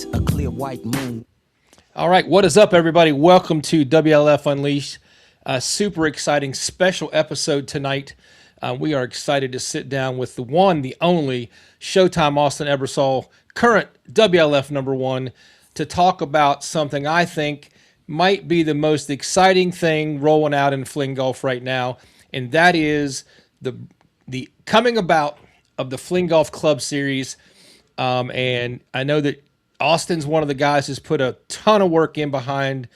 night, a clear white moon. All right, what is up, everybody? Welcome to WLF Unleashed. A super exciting special episode tonight. We are excited to sit down with the one, the only Showtime Austin Ebersole, current WLF number one, to talk about something I think might be the most exciting thing rolling out in Fling Golf right now, and that is the coming about of the FlingGolf Club Series. And I know that Austin's one of the guys who's put a ton of work in behind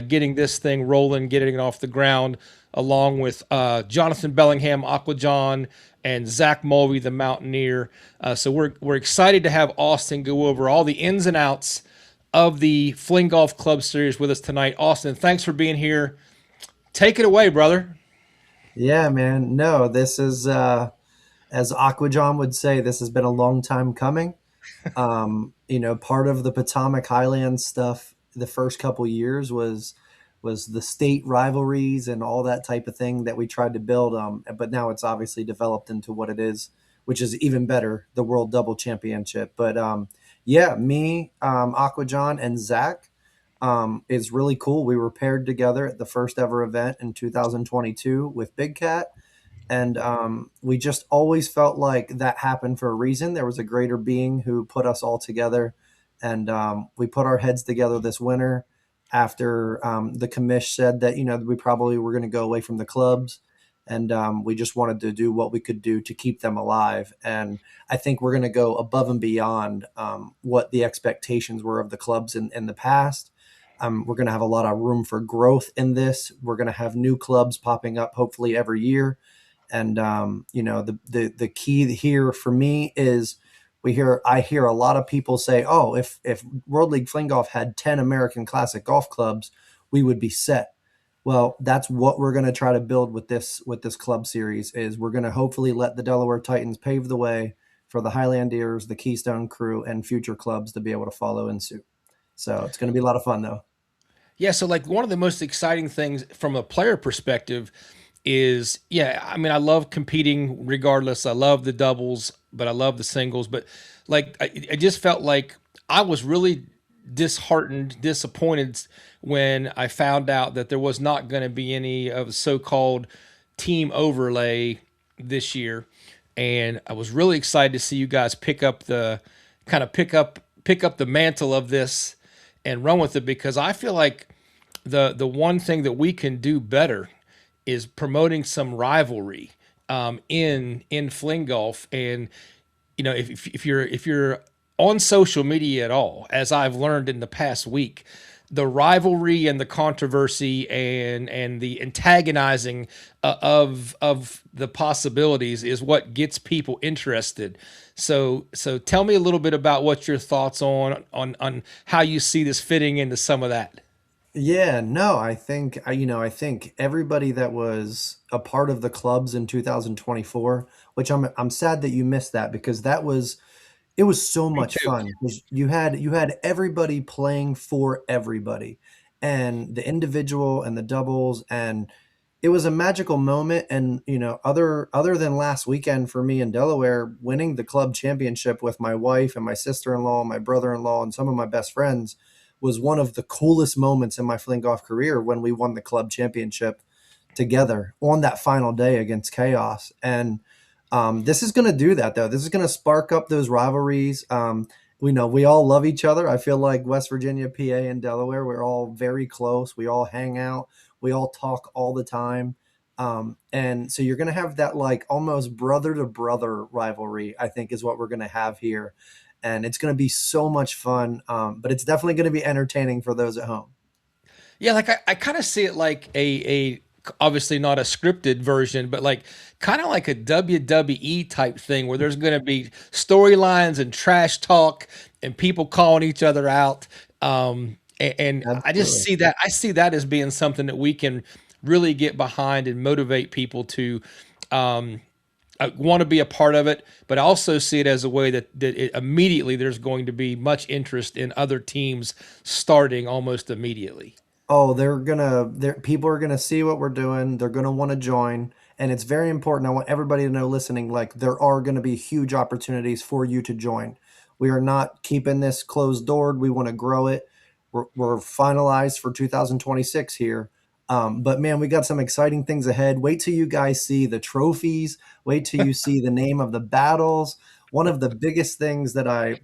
getting this thing rolling, getting it off the ground, along with Jonathan Bellingham, Aqua John, and Zach Mulvey, the Mountaineer. So we're excited to have Austin go over all the ins and outs of the FlingGolf Club Series with us tonight. Austin, thanks for being here. Take it away, brother. Yeah, man. No, this is as Aquajon would say, this has been a long time coming. Part of the Potomac Highlands stuff the first couple years was the state rivalries and all that type of thing that we tried to build. But now it's obviously developed into what it is, which is even better, the World Double Championship. But yeah, me, Aquajon, and Zach is really cool. We were paired together at the first ever event in 2022 with Big Cat. And we just always felt like that happened for a reason. There was a greater being who put us all together. And we put our heads together this winter after the commish said that, we probably were going to go away from the clubs. And we just wanted to do what we could do to keep them alive. And I think we're going to go above and beyond what the expectations were of the clubs in the past. We're going to have a lot of room for growth in this. We're going to have new clubs popping up hopefully every year. And the key here for me is I hear a lot of people say, oh, if World League Fling Golf had 10 American Classic golf clubs, we would be set. Well, that's what we're going to try to build with this club series. Is we're going to hopefully let the Delaware Titans pave the way for the Highlandeers, the Keystone Crew, and future clubs to be able to follow in suit. So it's going to be a lot of fun, though. Yeah, so like one of the most exciting things from a player perspective is, yeah, I mean, I love competing regardless. I love the doubles, but I love the singles. But like, I just felt like I was really disheartened, disappointed when I found out that there was not going to be any of the so-called team overlay this year. And I was really excited to see you guys pick up the mantle of this and run with it, because I feel like the one thing that we can do better is promoting some rivalry in Fling Golf. And if you're on social media at all, as I've learned in the past week, the rivalry and the controversy and the antagonizing of the possibilities is what gets people interested. So tell me a little bit about what your thoughts on how you see this fitting into some of that. Yeah, no, I think everybody that was a part of the clubs in 2024, which I'm sad that you missed that, because it was so Me much too. fun. 'Cause you had everybody playing for everybody, and the individual and the doubles, and it was a magical moment. And other than last weekend for me in Delaware, winning the club championship with my wife and my sister-in-law, my brother-in-law, and some of my best friends was one of the coolest moments in my fling golf career, when we won the club championship together on that final day against Chaos. And this is going to do that, though. This is going to spark up those rivalries. We know we all love each other. I feel like West Virginia, PA, and Delaware, we're all very close. We all hang out. We all talk all the time. And so you're going to have that like almost brother to brother rivalry, I think, is what we're going to have here. And it's going to be so much fun. But it's definitely going to be entertaining for those at home. Yeah, like I kind of see it like a obviously not a scripted version, but like kind of like a WWE type thing where there's going to be storylines and trash talk and people calling each other out. And I just Absolutely. see that as being something that we can really get behind and motivate people to um, want to be a part of it. But I also see it as a way that immediately there's going to be much interest in other teams starting almost immediately. Oh, people are gonna see what we're doing. They're gonna want to join, and it's very important. I want everybody to know, listening, like there are going to be huge opportunities for you to join. We are not keeping this closed doored. We want to grow it. We're finalized for 2026 here. But man, we got some exciting things ahead. Wait till you guys see the trophies. Wait till you see the name of the battles. One of the biggest things that I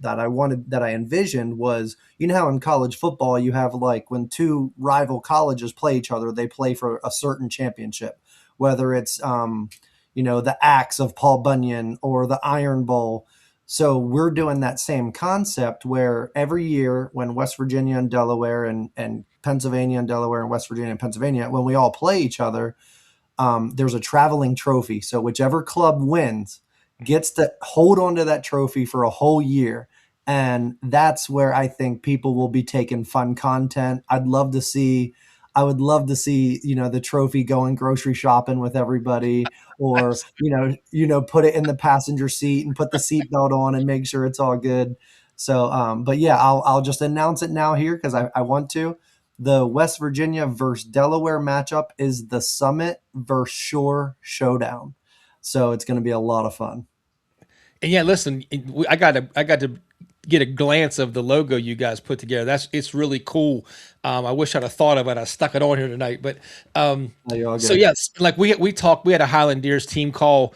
envisioned was, you know how in college football you have, like, when two rival colleges play each other, they play for a certain championship, whether it's the axe of Paul Bunyan or the Iron Bowl. So we're doing that same concept where every year when West Virginia and Delaware and Pennsylvania and Delaware and West Virginia and Pennsylvania, when we all play each other, there's a traveling trophy. So whichever club wins gets to hold on to that trophy for a whole year. And that's where I think people will be taking fun content. I would love to see, the trophy going grocery shopping with everybody, or, put it in the passenger seat and put the seatbelt on and make sure it's all good. So, but yeah, I'll just announce it now here because I want to. The West Virginia versus Delaware matchup is the Summit versus Shore Showdown. So it's going to be a lot of fun. And yeah, listen, I got to get a glance of the logo you guys put together. It's really cool. I wish I'd have thought of it. I stuck it on here tonight, but No, you're all so good. yes, like we talked. We had a Highlandeers team call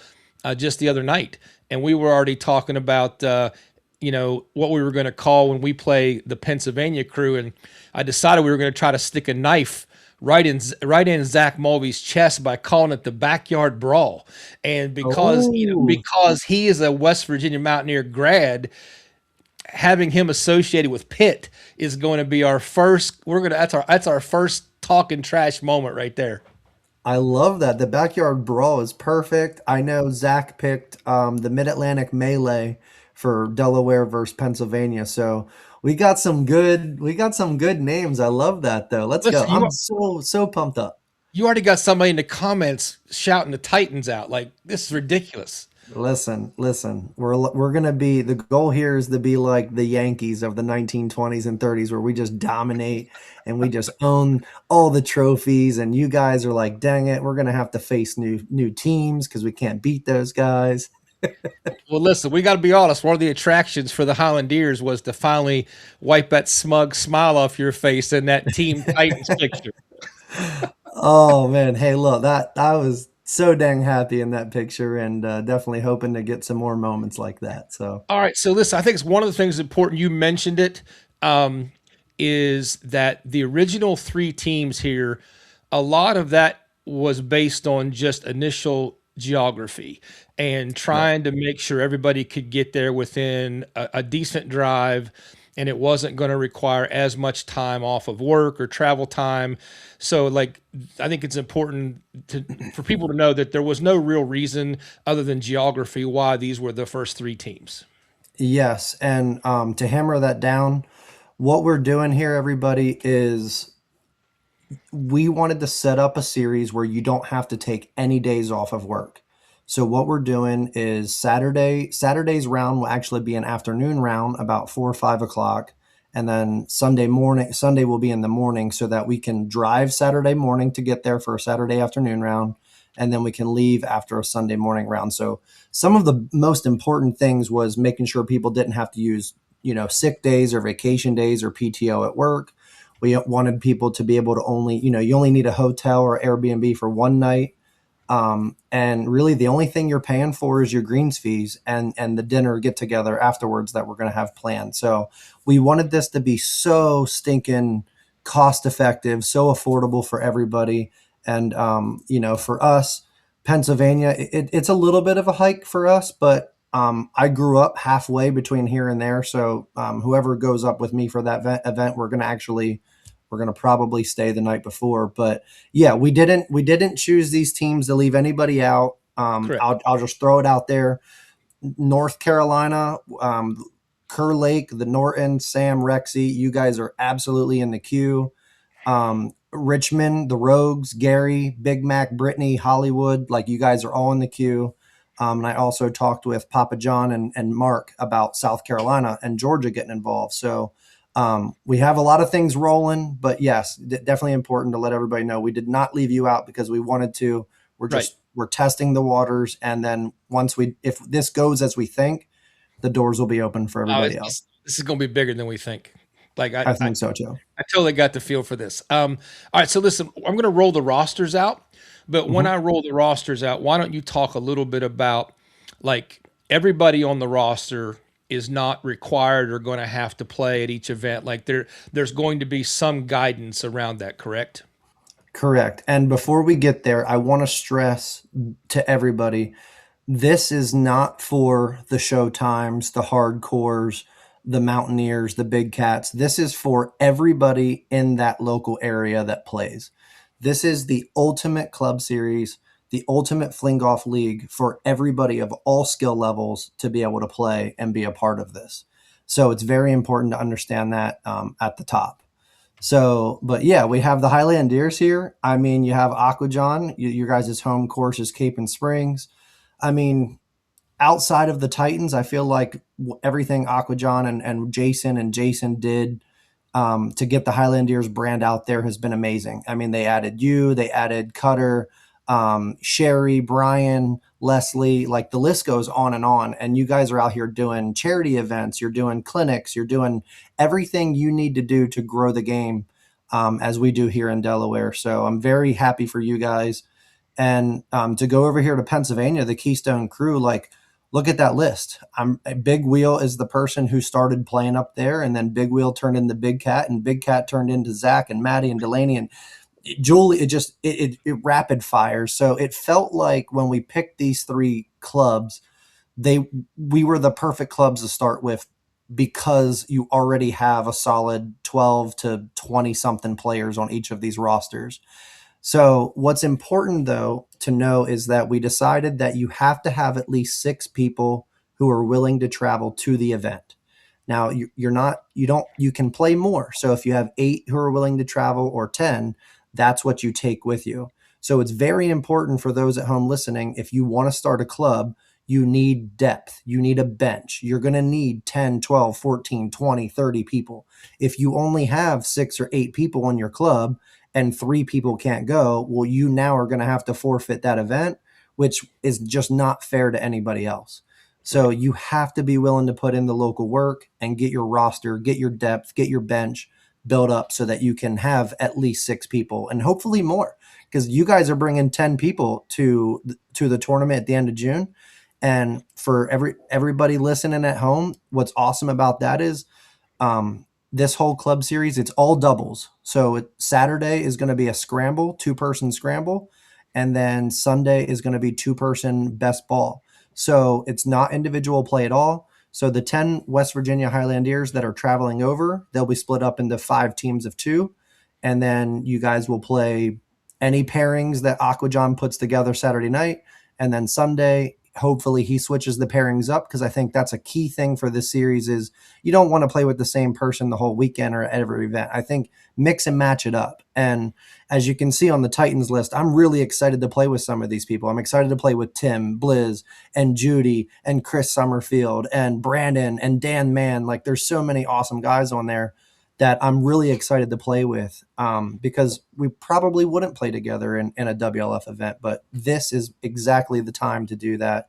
just the other night, and we were already talking about what we were going to call when we play the Pennsylvania crew, and I decided we were going to try to stick a knife right in Zach Mulvey's chest by calling it the backyard brawl. And because Oh, because he is a West Virginia Mountaineer grad, having him associated with Pitt is going to be our first. We're gonna that's our first talking trash moment right there. I love that. The backyard brawl is perfect. I know Zach picked the Mid Atlantic Melee for Delaware versus Pennsylvania. So we got some good names. I love that though. Let's go. Listen, I'm so pumped up. you already got somebody in the comments shouting the Titans out. Like, this is ridiculous. Listen. We're gonna be, the goal here is to be like the Yankees of the 1920s and 30s, where we just dominate and we just own all the trophies. And you guys are like, dang it, we're gonna have to face new teams because we can't beat those guys. Well, listen, we got to be honest. One of the attractions for the Highlandeers was to finally wipe that smug smile off your face in that Team Titans picture. Oh man, hey, look, that I was so dang happy in that picture, and definitely hoping to get some more moments like that. So All right, so listen, I think it's one of the things important. You mentioned it, um, is that the original three teams here, a lot of that was based on just initial geography and right. trying to make sure everybody could get there within a decent drive, and it wasn't going to require as much time off of work or travel time. So, like, I think it's important for people to know that there was no real reason other than geography why these were the first three teams. Yes, and to hammer that down, what we're doing here, everybody, is we wanted to set up a series where you don't have to take any days off of work. So what we're doing is Saturday's round will actually be an afternoon round about 4 or 5 o'clock. And then Sunday will be in the morning so that we can drive Saturday morning to get there for a Saturday afternoon round. And then we can leave after a Sunday morning round. So some of the most important things was making sure people didn't have to use, sick days or vacation days or PTO at work. We wanted people to be able to only, you only need a hotel or Airbnb for one night. And really the only thing you're paying for is your greens fees and the dinner get together afterwards that we're going to have planned. So we wanted this to be so stinking cost effective, so affordable for everybody. And, for us, Pennsylvania, it's a little bit of a hike for us, but I grew up halfway between here and there. So whoever goes up with me for that event, we're gonna probably stay the night before. But yeah, we didn't choose these teams to leave anybody out. Correct. I'll just throw it out there. North Carolina, Kerr Lake, the Norton, Sam, Rexy, you guys are absolutely in the queue. Richmond, the Rogues, Gary, Big Mac, Brittany, Hollywood, like, you guys are all in the queue. And I also talked with Papa John and Mark about South Carolina and Georgia getting involved. So we have a lot of things rolling, but yes, definitely important to let everybody know we did not leave you out because we wanted to. We're Right. just we're testing the waters, and then if this goes as we think, the doors will be open for Oh, everybody else. this is going to be bigger than we think. Like I think so too. I totally got the feel for this. All right, so listen, I'm going to roll the rosters out, but when Mhm. I roll the rosters out, why don't you talk a little bit about like everybody on the roster is not required or going to have to play at each event. Like there's going to be some guidance around that, correct? Correct. And before we get there, I want to stress to everybody, this is not for the Showtimes, the hardcores, the Mountaineers, the big cats. This is for everybody in that local area that plays. This is the ultimate club series, the ultimate fling golf league for everybody of all skill levels to be able to play and be a part of this. So it's very important to understand that at the top. So, but yeah, we have the Highlandeers here. I mean, you have Aquajon. Your guys' home course is Cape and Springs. I mean, outside of the Titans, I feel like everything Aquajon and Jason did to get the Highlandeers brand out there has been amazing. I mean, they added you, they added Cutter, Sherry, Brian, Leslie, like the list goes on and on. And you guys are out here doing charity events, you're doing clinics, you're doing everything you need to do to grow the game as we do here in Delaware. So I'm very happy for you guys. And to go over here to Pennsylvania, the Keystone Crew, like, look at that list. Big Wheel is the person who started playing up there, and then Big Wheel turned into Big Cat, and Big Cat turned into Zach and Maddie and Delaney and Julie. It rapid fires. So it felt like when we picked these three clubs, we were the perfect clubs to start with because you already have a solid 12 to 20 something players on each of these rosters. So, what's important though to know is that we decided that you have to have at least 6 people who are willing to travel to the event. Now, you're not, you don't, you can play more. So, if you have 8 who are willing to travel or 10, that's what you take with you. So, it's very important for those at home listening. If you want to start a club, you need depth. You need a bench. You're going to need 10, 12, 14, 20, 30 people. If you only have 6 or 8 people in your club, and 3 people can't go, well, you now are going to have to forfeit that event, which is just not fair to anybody else. So Right. you have to be willing to put in the local work and get your roster, get your depth, get your bench built up so that you can have at least 6 people and hopefully more, because you guys are bringing 10 people to the tournament at the end of June. And for everybody listening at home, what's awesome about that is this whole club series, it's all doubles. So Saturday is going to be a scramble, 2-person scramble, and then Sunday is going to be 2-person best ball. So it's not individual play at all. So the 10 West Virginia Highlandeers that are traveling over, they'll be split up into 5 teams of 2, and then you guys will play any pairings that Aquajon puts together Saturday night, and then Sunday hopefully he switches the pairings up, because I think that's a key thing for this series is you don't want to play with the same person the whole weekend or at every event. I think mix and match it up. And as you can see on the Titans list, I'm really excited to play with some of these people. I'm excited to play with Tim, Blizz, and Judy, and Chris Summerfield, and Brandon, and Dan Mann. Like, there's so many awesome guys on there that I'm really excited to play with, because we probably wouldn't play together in a WLF event, but this is exactly the time to do that.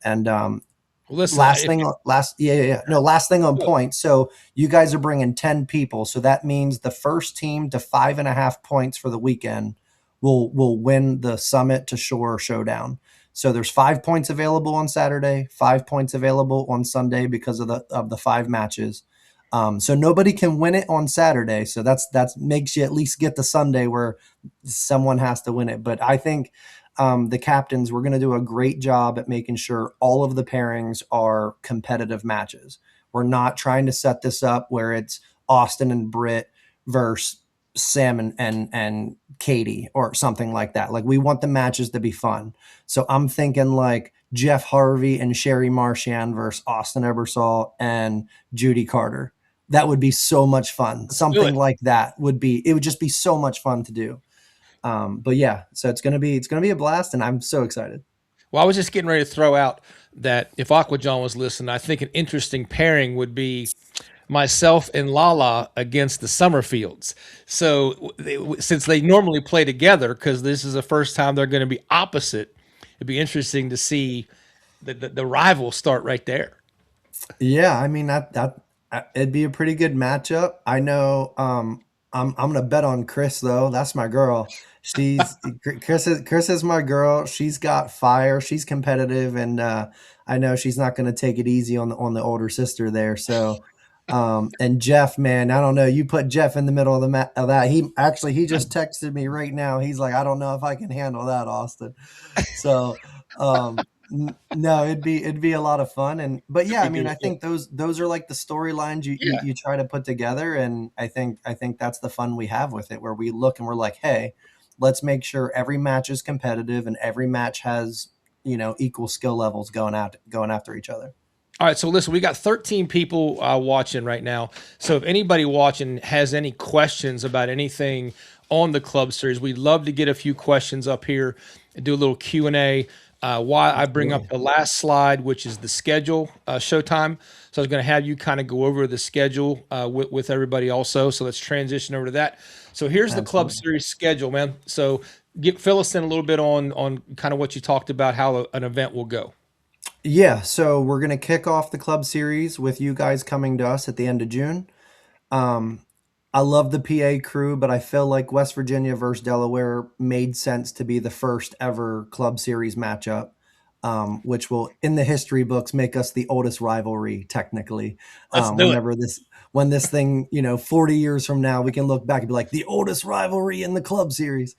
And Well, listen, last thing, last yeah, yeah, yeah. No, last thing on oh, point. So you guys are bringing 10 people, so that means the first team to 5.5 points for the weekend will win the Summit to Shore Showdown. So there's 5 points available on Saturday, 5 points available on Sunday because of the 5 matches. So nobody can win it on Saturday. So that's makes you at least get the Sunday where someone has to win it. But I think the captains, we're going to do a great job at making sure all of the pairings are competitive matches. We're not trying to set this up where it's Austin and Britt versus Sam and Katie or something like that. Like, we want the matches to be fun. So I'm thinking like Jeff Harvey and Sherry Marchand versus Austin Ebersole and Judy Carter. That would be so much fun. let's do Something it. like that it would just be so much fun to do. But yeah, so it's gonna be a blast, and I'm so excited. Well, I was just getting ready to throw out that if Aquajon was listening, I think an interesting pairing would be myself and Lala against the Summerfields. So since they normally play together, because this is the first time they're going to be opposite, it'd be interesting to see the rival start right there. Yeah, I mean it'd be a pretty good matchup. I know. I'm gonna bet on Chris though. That's my girl. Chris is my girl. She's got fire. She's competitive, and I know she's not gonna take it easy on the older sister there. So, and Jeff, man, I don't know. You put Jeff in the middle of of that. He just texted me right now. He's like, I don't know if I can handle that, Austin. So, no, it'd be a lot of fun, and but It'd yeah, I be mean, good. I Yeah. think those are like the storylines Yeah. you try to put together, and I think that's the fun we have with it, where we look and we're like, hey, let's make sure every match is competitive and every match has equal skill levels going after each other. All right, so listen, we got 13 people watching right now. So if anybody watching has any questions about anything on the club series, we'd love to get a few questions up here and do a little Q&A. Why I bring up Absolutely. the last slide, which is the schedule, Showtime. So I was going to have you kind of go over the schedule with everybody also. So let's transition over to that. So here's the club Absolutely. series schedule, man. So fill us in a little bit on kind of what you talked about, how an event will go. Yeah, so we're gonna kick off the club series with you guys coming to us at the end of June. Um, I love the PA crew, but I feel like West Virginia versus Delaware made sense to be the first ever Club Series matchup, which will, in the history books, make us the oldest rivalry technically. Let's do it. Whenever when this thing, 40 years from now, we can look back and be like the oldest rivalry in the Club Series.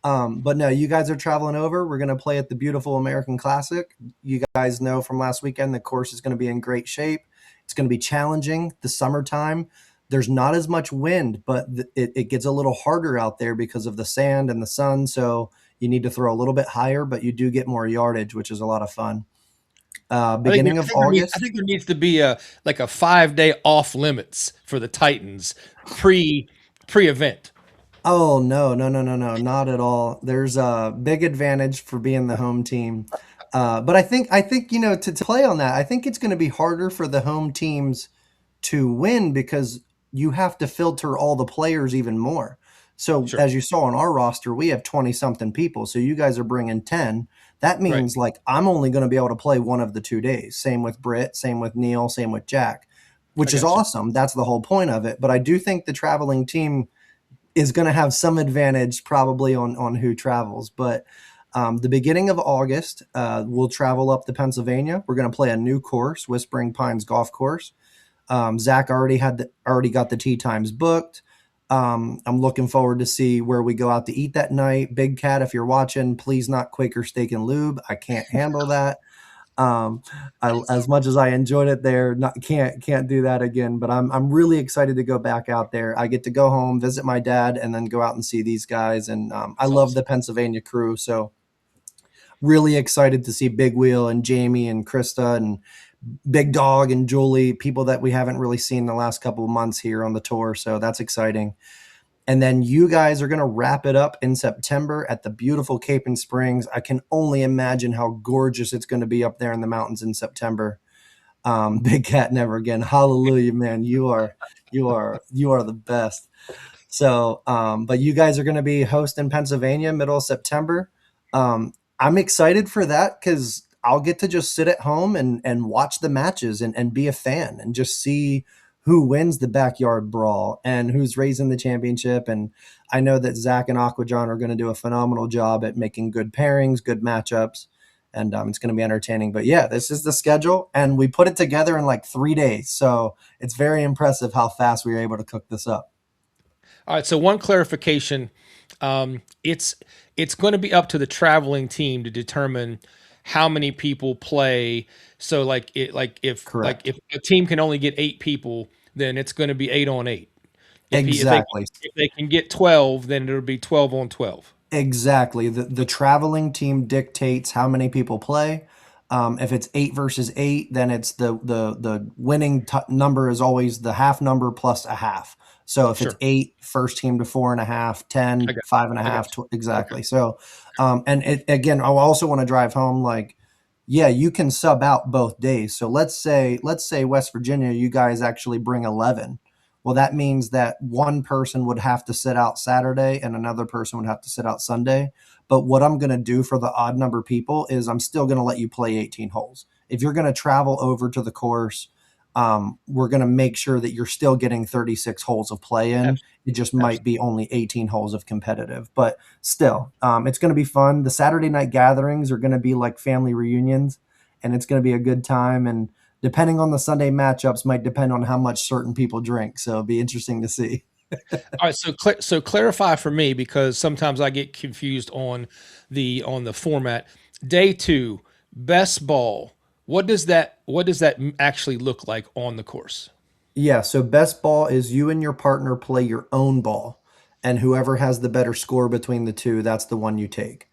But no, you guys are traveling over. We're going to play at the beautiful American Classic. You guys know from last weekend the course is going to be in great shape. It's going to be challenging. The summertime, there's not as much wind, but it gets a little harder out there because of the sand and the sun. So you need to throw a little bit higher, but you do get more yardage, which is a lot of fun. Beginning of I August. think there needs to be a like a 5 day off limits for the Titans pre event. Oh no, no, no, no, no, not at all. There's a big advantage for being the home team. But I think to play on that, I think it's going to be harder for the home teams to win because you have to filter all the players even more. So Sure. as you saw on our roster, we have 20 something people. So you guys are bringing 10. That Right. means like I'm only going to be able to play one of the 2 days. Same with Britt, same with Neil, same with Jack, I which is got you. awesome. That's the whole point of it. But I do think the traveling team is going to have some advantage probably on who travels. But the beginning of August, we'll travel up to Pennsylvania. We're going to play a new course, Whispering Pines Golf Course. Zach already got the tee times booked. I'm looking forward to see where we go out to eat that night. Big Cat, if you're watching, please not Quaker Steak and Lube. I can't handle that. Um, as much as I enjoyed it there, can't do that again. But I'm really excited to go back out there. I get to go home, visit my dad, and then go out and see these guys. And I That's love awesome. the Pennsylvania crew, so really excited to see Big Wheel and Jamie and Krista and Big Dog and Julie, people that we haven't really seen the last couple of months here on the tour. So that's exciting. And then you guys are going to wrap it up in September at the beautiful Cape and Springs. I can only imagine how gorgeous it's going to be up there in the mountains in September. Big Cat Never Again. Hallelujah, man. You are the best. So, but you guys are going to be hosting Pennsylvania middle of September. I'm excited for that because I'll get to just sit at home and watch the matches and be a fan and just see who wins the backyard brawl and who's raising the championship. And I know that Zach and Aquajon are going to do a phenomenal job at making good pairings, good matchups, and it's going to be entertaining. But yeah, this is the schedule, and we put it together in like 3 days. So it's very impressive how fast we were able to cook this up. All right. So one clarification. It's going to be up to the traveling team to determine how many people play. So Correct. if a team can only get 8 people, then it's going to be 8 on 8. Exactly. If they can get 12, then it'll be 12 on 12. Exactly. The traveling team dictates how many people play. If it's 8 versus 8, then it's the winning number is always the half number plus a half. So if it's Sure. eight, first team to 4.5, I 10, got five and a I got half, you. Okay. exactly. So, and again, I also want to drive home like, yeah, you can sub out both days. So let's say West Virginia, you guys actually bring 11. Well, that means that one person would have to sit out Saturday and another person would have to sit out Sunday. But what I'm going to do for the odd number people is I'm still going to let you play 18 holes. If you're going to travel over to the course we're going to make sure that you're still getting 36 holes of play in. It just might Absolutely. be only 18 holes of competitive, but still, it's going to be fun. The Saturday night gatherings are going to be like family reunions, and it's going to be a good time. And depending on the Sunday matchups, might depend on how much certain people drink. So it'll be interesting to see. All right, so clarify for me because sometimes I get confused on the format. Day two, best ball. What does that actually look like on the course? Yeah, so best ball is you and your partner play your own ball, and whoever has the better score between the two, that's the one you take.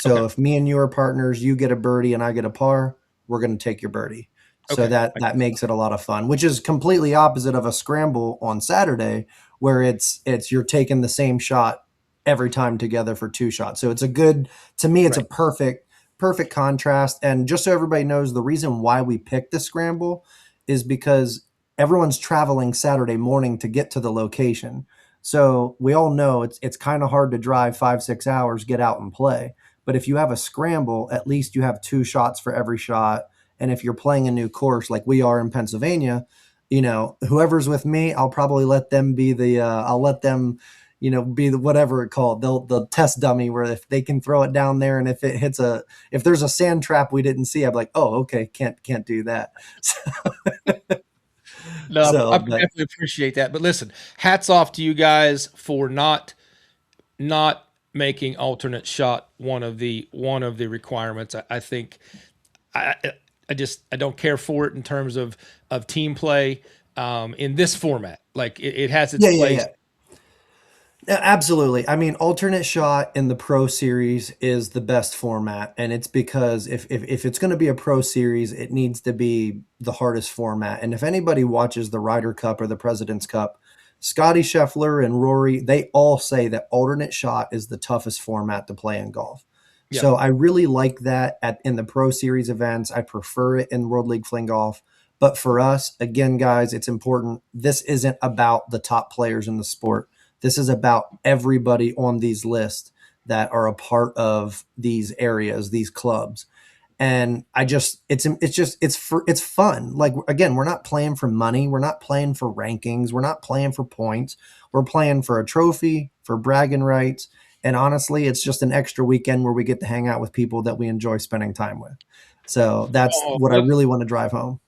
Okay, So if me and you are partners, you get a birdie and I get a par, we're going to take your birdie. So okay, that makes it a lot of fun, which is completely opposite of a scramble on Saturday where it's you're taking the same shot every time together for two shots. So it's a good to me it's a right. perfect contrast. And just so everybody knows, the reason why we picked the scramble is because everyone's traveling Saturday morning to get to the location. So we all know it's kind of hard to drive 5 6 hours, get out and play. But if you have a scramble, at least you have two shots for every shot. And if you're playing a new course like we are in Pennsylvania, whoever's with me, I'll probably let them be I'll let them, be the whatever it called. They'll test dummy where if they can throw it down there and if there's a sand trap we didn't see, I'm like, oh, okay, can't do that. No, I So, but definitely appreciate that. But listen, hats off to you guys for not making alternate shot one of the requirements. I think I I don't care for it in terms of team play in this format. Like it has its yeah, yeah, place. yeah. Absolutely. I mean, alternate shot in the Pro Series is the best format, and it's because if it's going to be a Pro Series, it needs to be the hardest format. And if anybody watches the Ryder Cup or the President's Cup, Scotty Scheffler and Rory, they all say that alternate shot is the toughest format to play in golf. Yeah, So I really like that in the Pro Series events. I prefer it in World League Fling Golf. But for us, again, guys, it's important. This isn't about the top players in the sport. This is about everybody on these lists that are a part of these areas, these clubs. And it's fun. Like again, we're not playing for money, we're not playing for rankings, we're not playing for points. We're playing for a trophy, for bragging rights, and honestly, it's just an extra weekend where we get to hang out with people that we enjoy spending time with. So that's oh, what I really want to drive home.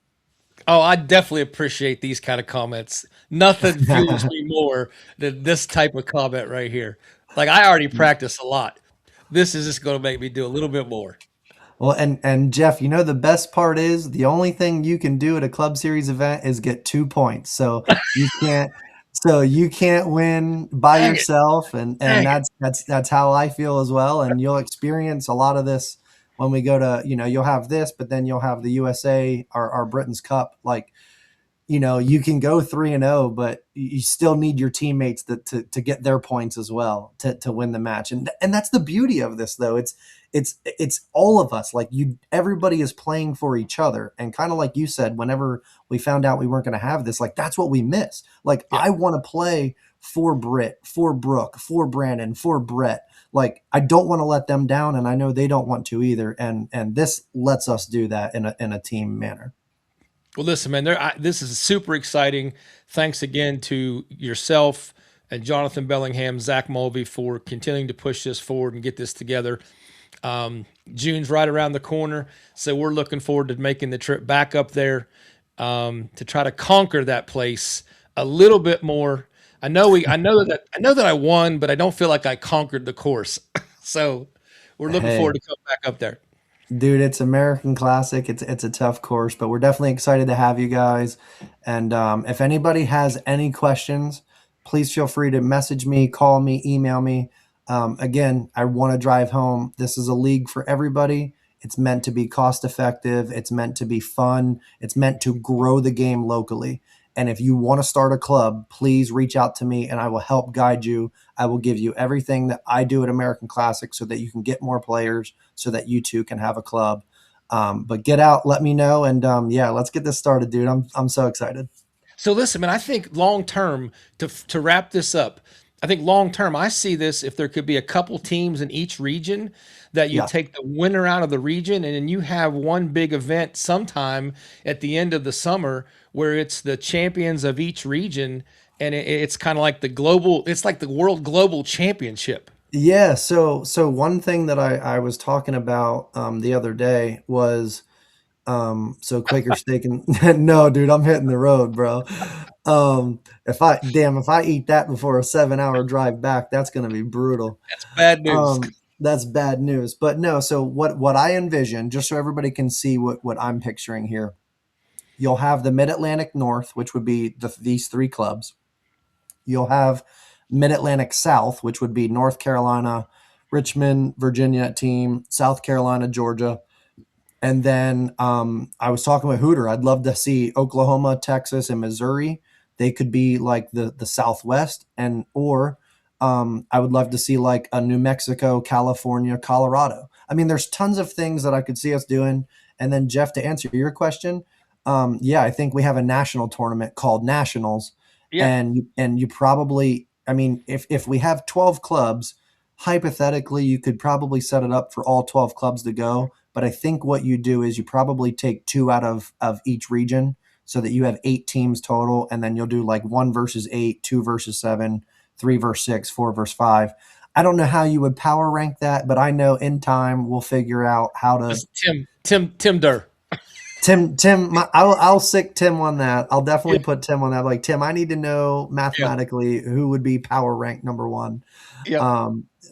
I definitely appreciate these kind of comments. Nothing fuels me more than this type of comment right here. Like I already practice a lot. This is just going to make me do a little bit more. Well, and Jeff, the best part is the only thing you can do at a Club Series event is get 2 points. You can't, so you can't win by Dang it! yourself, and Dang it! that's how I feel as well. And you'll experience a lot of this when we go to, you'll have this, but then you'll have the USA, our Britain's Cup, like you can go 3-0, but you still need your teammates to get their points as well to win the match. And that's the beauty of this, though. It's all of us. Like everybody is playing for each other. And kind of like you said, whenever we found out we weren't going to have this, like that's what we miss. Like Yeah. I want to play for Britt, for Brooke, for Brandon, for Brett. Like I don't want to let them down, and I know they don't want to either. And this lets us do that in a team manner. Well, listen, man, this is super exciting. Thanks again to yourself and Jonathan Bellingham, Zach Mulvey for continuing to push this forward and get this together. June's right around the corner, so we're looking forward to making the trip back up there to try to conquer that place a little bit more. I know that I won, but I don't feel like I conquered the course. So we're looking Hey, forward to come back up there. dude, it's American Classic. It's a tough course, but we're definitely excited to have you guys. And if anybody has any questions, please feel free to message me, call me, email me. Again, I want to drive home. This is a league for everybody. It's meant to be cost effective. It's meant to be fun. It's meant to grow the game locally. And if you want to start a club, please reach out to me and I will help guide you. I will give you everything that I do at American Classic so that you can get more players, so that you too can have a club. But get out, let me know, and yeah, let's get this started, dude. I'm so excited. So listen, man, I think long term to wrap this up, I think long term, I see this if there could be a couple teams in each region that you Yeah. take the winner out of the region and then you have one big event sometime at the end of the summer where it's the champions of each region and it's kind of like the global, it's like the world global championship. Yeah, so one thing that I was talking about the other day was so Quaker steak and no, dude, I'm hitting the road, bro. If I eat that before a 7 hour drive back, that's gonna be brutal. That's bad news. That's bad news. But no, so what I envision, just so everybody can see what I'm picturing here, you'll have the Mid Atlantic North, which would be these three clubs. You'll have Mid Atlantic South, which would be North Carolina, Richmond, Virginia team, South Carolina, Georgia. And then I was talking with Hooter. I'd love to see Oklahoma, Texas, and Missouri. They could be like the Southwest, and or I would love to see like a New Mexico, California, Colorado. I mean, there's tons of things that I could see us doing. And then Jeff, to answer your question, yeah, I think we have a national tournament called Nationals, Yeah. and you probably, I mean, if we have 12 clubs, hypothetically, you could probably set it up for all 12 clubs to go. But I think what you do is you probably take two out of each region so that you have 8 teams total. And then you'll do like 1 versus 8, 2 versus 7, 3 versus 6, 4 versus 5. I don't know how you would power rank that, but I know in time we'll figure out how to. Just Tim Durr. I'll sick Tim on that. I'll Yeah. definitely put Tim on that. Like, Tim, I need to know Yeah. mathematically who would be power rank number one. Yep.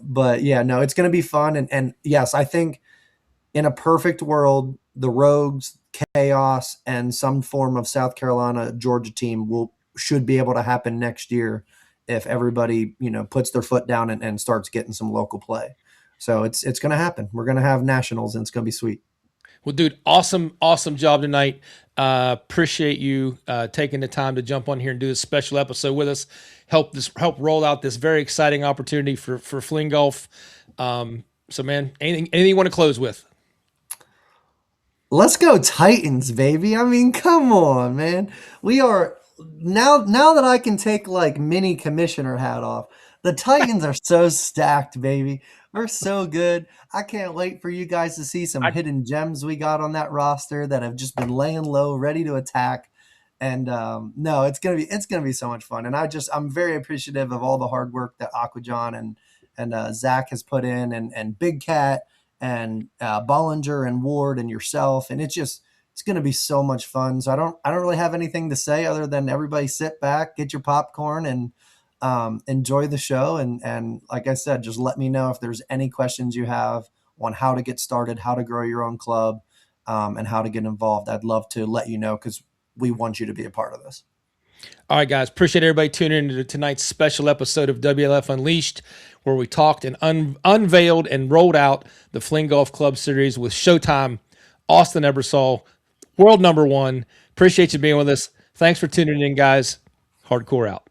But yeah, no, it's going to be fun. And yes, I think in a perfect world, the Rogues, Chaos, and some form of South Carolina, Georgia team should be able to happen next year if everybody, puts their foot down and starts getting some local play. So it's going to happen. We're going to have nationals, and it's going to be sweet. Well, dude, awesome job tonight. Appreciate you taking the time to jump on here and do this special episode with us. Help roll out this very exciting opportunity for Fling Golf. So, man, anything you want to close with? Let's go Titans, baby. I mean, come on, man. We are now that I can take like mini commissioner hat off. The Titans are so stacked, baby. We're so good. I can't wait for you guys to see some I hidden gems we got on that roster that have just been laying low, ready to attack. And no, it's gonna be so much fun. And I'm very appreciative of all the hard work that Aquajon and Zach has put in, and Big Cat and Bollinger and Ward and yourself, and it's going to be so much fun. So I don't really have anything to say other than everybody sit back, get your popcorn, and enjoy the show. And like I said, just let me know if there's any questions you have on how to get started, how to grow your own club, and how to get involved. I'd love to let you know because we want you to be a part of this. All right, guys. Appreciate everybody tuning into tonight's special episode of WLF Unleashed, where we talked and unveiled and rolled out the Fling Golf Club Series with Showtime Austin Ebersole, world number one. Appreciate you being with us. Thanks for tuning in, guys. Hardcore out.